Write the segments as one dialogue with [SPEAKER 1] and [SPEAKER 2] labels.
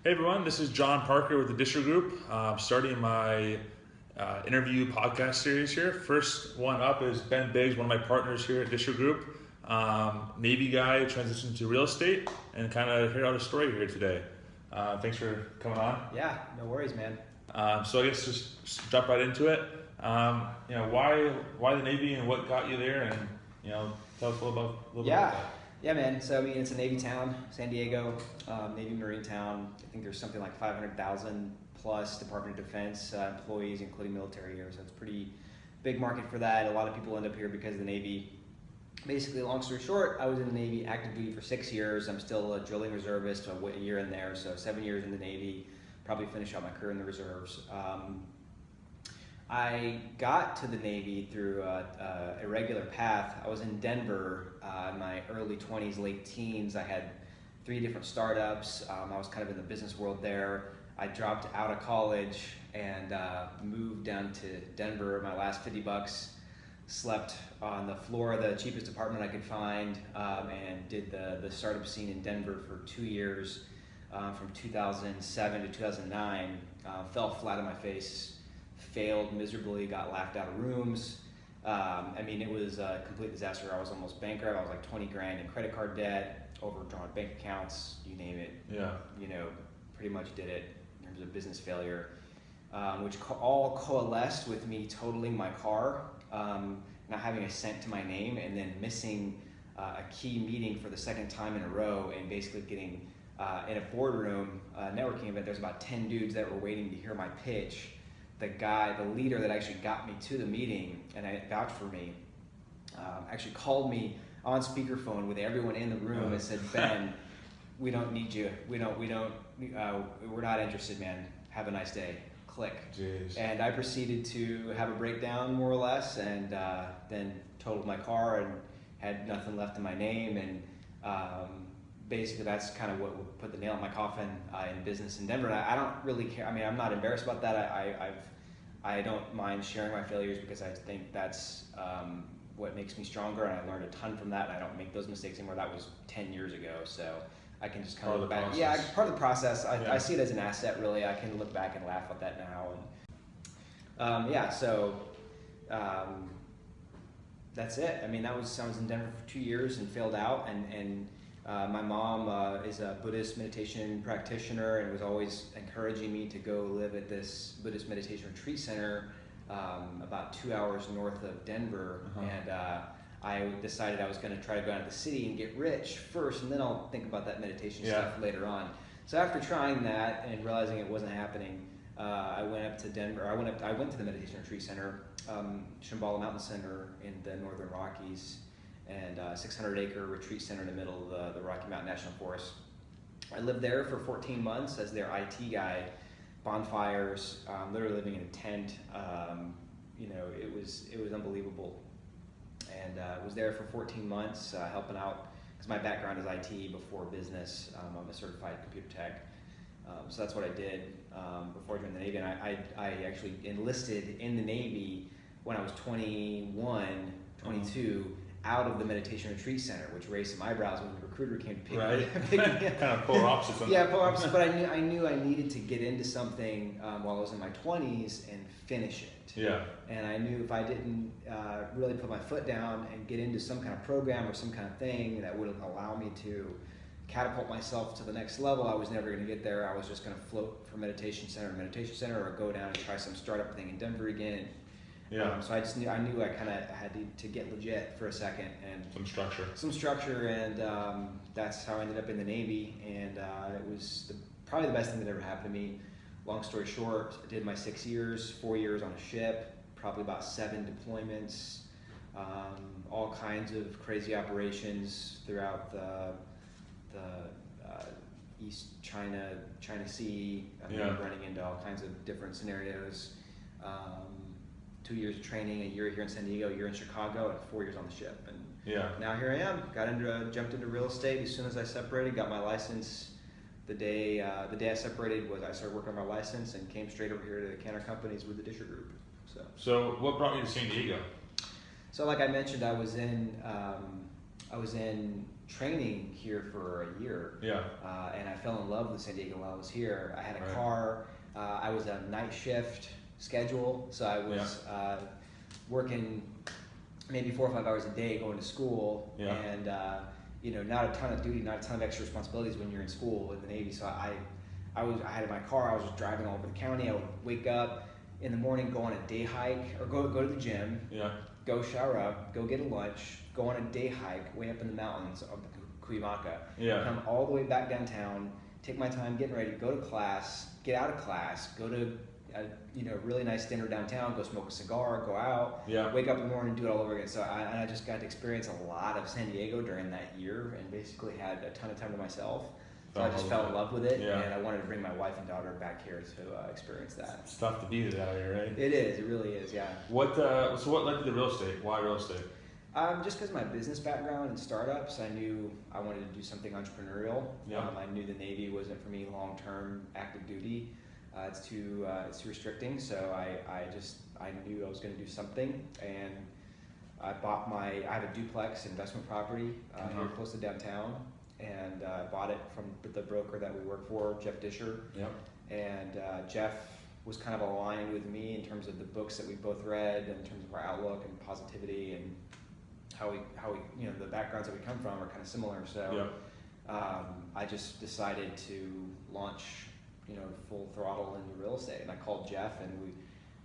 [SPEAKER 1] Hey everyone, this is John Parker with the Disher Group. Starting my interview podcast series here. First one up is Ben Biggs, one of my partners here at Disher Group. Navy guy, transitioned to real estate, and kind of hear out a story here today. Thanks for coming on.
[SPEAKER 2] Yeah, no worries, man.
[SPEAKER 1] So I guess just jump right into it. Why the Navy and what got you there, and tell us a little bit about that.
[SPEAKER 2] Yeah, man. So, it's a Navy town, San Diego, Navy Marine town. I think there's something like 500,000 plus Department of Defense employees, including military here. So it's a pretty big market for that. A lot of people end up here because of the Navy. Basically, long story short, I was in the Navy active duty for 6 years. I'm still a drilling reservist, a year in there. So 7 years in the Navy, probably finish out my career in the reserves. I got to the Navy through a irregular path. I was in Denver in my early 20s, late teens. I had 3 different startups. I was kind of in the business world there. I dropped out of college and moved down to Denver. My last $50, slept on the floor of the cheapest apartment I could find, and did the startup scene in Denver for 2 years, from 2007 to 2009. Fell flat on my face. Failed miserably, got laughed out of rooms. It was a complete disaster. I was almost bankrupt. I was like 20 grand in credit card debt, overdrawn bank accounts, you name it.
[SPEAKER 1] Yeah.
[SPEAKER 2] Pretty much did it in terms of business failure, which all coalesced with me totaling my car, not having a cent to my name, and then missing a key meeting for the second time in a row, and basically getting in a boardroom networking event. There's about 10 dudes that were waiting to hear my pitch. The leader that actually got me to the meeting and I vouched for me, actually called me on speakerphone with everyone in the room and said, "Ben, we don't need you. We're not interested, man. Have a nice day." Click.
[SPEAKER 1] Jeez.
[SPEAKER 2] And I proceeded to have a breakdown, more or less, and then totaled my car and had nothing left in my name. And basically, that's kind of what put the nail in my coffin in business in Denver. And I don't really care. I'm not embarrassed about that. I don't mind sharing my failures because I think that's what makes me stronger, and I learned a ton from that. And I don't make those mistakes anymore. That was 10 years ago, so I can just kind of look back.
[SPEAKER 1] Process.
[SPEAKER 2] Yeah, part of the process. I see it as an asset, really. I can look back and laugh at that now. And that's it. I was in Denver for 2 years and failed out, and my mom is a Buddhist meditation practitioner and was always encouraging me to go live at this Buddhist meditation retreat center about 2 hours north of Denver. And I decided I was going to try to go out of the city and get rich first, and then I'll think about that meditation stuff later on. So after trying that and realizing it wasn't happening, I went up to Denver. I went to the meditation retreat center, Shambhala Mountain Center in the Northern Rockies, and 600-acre retreat center in the middle of the Rocky Mountain National Forest. I lived there for 14 months as their IT guy. Bonfires, literally living in a tent. It was unbelievable. And was there for 14 months, helping out, because my background is IT before business. I'm a certified computer tech. So that's what I did before I joined the Navy. And I actually enlisted in the Navy when I was 21, 22, out of the meditation retreat center, which raised some eyebrows when the recruiter came to pick me up.
[SPEAKER 1] Kind of polar opposites.
[SPEAKER 2] Yeah, polar opposites. But I knew I needed to get into something while I was in my 20s and finish it.
[SPEAKER 1] Yeah.
[SPEAKER 2] And I knew if I didn't really put my foot down and get into some kind of program or some kind of thing that would allow me to catapult myself to the next level, I was never going to get there. I was just going to float from meditation center to meditation center, or go down and try some startup thing in Denver again.
[SPEAKER 1] Yeah.
[SPEAKER 2] So I knew I kind of had to get legit for a second, and some structure, and that's how I ended up in the Navy. And it was probably the best thing that ever happened to me. Long story short, I did my 6 years, 4 years on a ship, probably about 7 deployments, all kinds of crazy operations throughout the East China Sea. Running into all kinds of different scenarios. 2 years of training, a year here in San Diego, a year in Chicago, and 4 years on the ship. And now here I am. Jumped into real estate as soon as I separated. Got my license the day I separated. I started working on my license and came straight over here to the Cantor Companies with the Disher Group.
[SPEAKER 1] So what brought you to San Diego?
[SPEAKER 2] So like I mentioned, I was in training here for a year.
[SPEAKER 1] Yeah.
[SPEAKER 2] And I fell in love with San Diego while I was here. I had a
[SPEAKER 1] Right.
[SPEAKER 2] car. I was a night shift schedule, so I was working maybe 4 or 5 hours a day going to school, and not a ton of duty, not a ton of extra responsibilities when you're in school in the Navy. So I had my car. I was just driving all over the county. I would wake up in the morning, go on a day hike, or go to the gym.
[SPEAKER 1] Yeah.
[SPEAKER 2] Go shower up, go get a lunch, go on a day hike way up in the mountains of the Cuyamaca.
[SPEAKER 1] Yeah.
[SPEAKER 2] Come all the way back downtown. Take my time getting ready, go to class, get out of class, go to a really nice dinner downtown, go smoke a cigar, go out, wake up in the morning, do it all over again. So I just got to experience a lot of San Diego during that year, and basically had a ton of time to myself. So I just fell in love with it, and I wanted to bring my wife and daughter back here to experience that.
[SPEAKER 1] It's tough to beat it out here, right?
[SPEAKER 2] It is. It really is. Yeah.
[SPEAKER 1] So what led to the real estate? Why real estate?
[SPEAKER 2] Just because of my business background in startups, I knew I wanted to do something entrepreneurial. I knew the Navy wasn't for me long-term active duty. It's too restricting. So I knew I was going to do something, and I have a duplex investment property here close to downtown, and bought it from the broker that we work for, Jeff Disher. Yep. And Jeff was kind of aligned with me in terms of the books that we both read, in terms of our outlook and positivity, and how we the backgrounds that we come from are kind of similar. So I just decided to launch full throttle into real estate, and I called Jeff, and we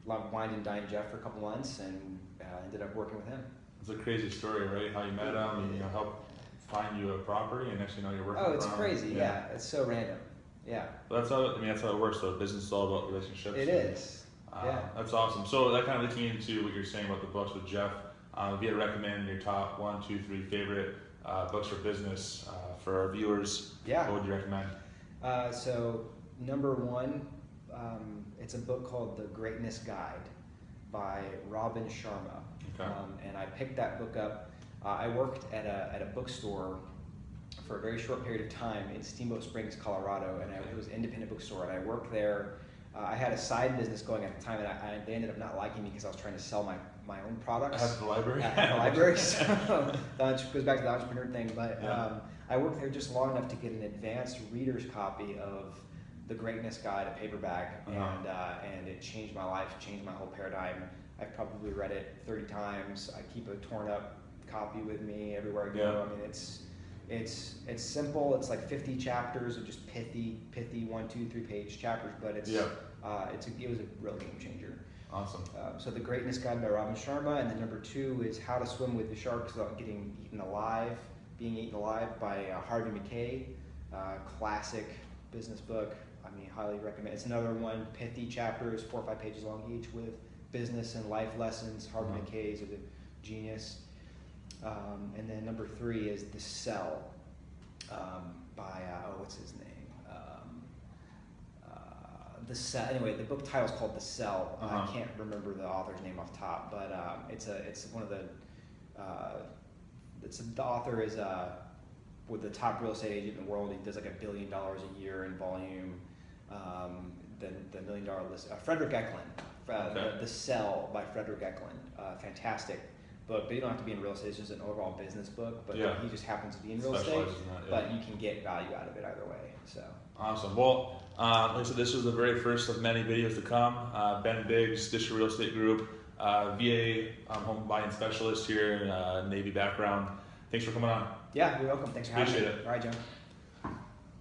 [SPEAKER 2] wined and dined Jeff for a couple months, and ended up working with him.
[SPEAKER 1] It's a crazy story, right? How you met him, and helped find you a property, and next thing you know you're working.
[SPEAKER 2] Oh, it's crazy. Yeah, it's so random. Yeah.
[SPEAKER 1] Well, that's how it works. Though business is all about relationships.
[SPEAKER 2] It is. Yeah.
[SPEAKER 1] That's awesome. So that kind of leads me into what you're saying about the books with Jeff. If you had to recommend your top 1, 2, 3 favorite books for business for our viewers, what would you recommend?
[SPEAKER 2] So number 1, it's a book called The Greatness Guide by Robin Sharma. Okay. And I picked that book up. I worked at a bookstore for a very short period of time in Steamboat Springs, Colorado, and it was an independent bookstore, and I worked there. I had a side business going at the time, and they ended up not liking me because I was trying to sell my own products.
[SPEAKER 1] At the library?
[SPEAKER 2] At the library, so that goes back to the entrepreneur thing. But I worked there just long enough to get an advanced reader's copy of The Greatness Guide, a paperback, and it changed my life, changed my whole paradigm. I've probably read it 30 times. I keep a torn up copy with me everywhere I go. I mean, it's simple. It's like 50 chapters of just pithy 1, 2, 3 page chapters, but it was a real game changer.
[SPEAKER 1] Awesome.
[SPEAKER 2] So The Greatness Guide by Robin Sharma, and then number 2 is How to Swim with the Sharks Without Being Eaten Alive by Harvey Mackay. Classic business book. I mean, highly recommend. It's another one, pithy chapters, 4 or 5 pages long each, with business and life lessons. Harvey Mackay is a genius. And then number 3 is The Cell by what's his name? The Cell. Anyway, the book title is called The Cell. I can't remember the author's name off the top, but it's one of the. The author is with the top real estate agent in the world. He does like $1 billion a year in volume. The $1 million list. Frederick Eklund. The Cell by Frederick Eklund. Fantastic book, but you don't have to be in real estate. It's just an overall business book, but he just happens to be in real estate. But you can get value out of it either way. So
[SPEAKER 1] awesome. Well, like I said, this was the very first of many videos to come. Ben Biggs, Disher Real Estate Group, VA home buying specialist here, Navy background. Thanks for coming on.
[SPEAKER 2] Yeah, you're welcome. Thanks for having me.
[SPEAKER 1] Appreciate it.
[SPEAKER 2] All right, John.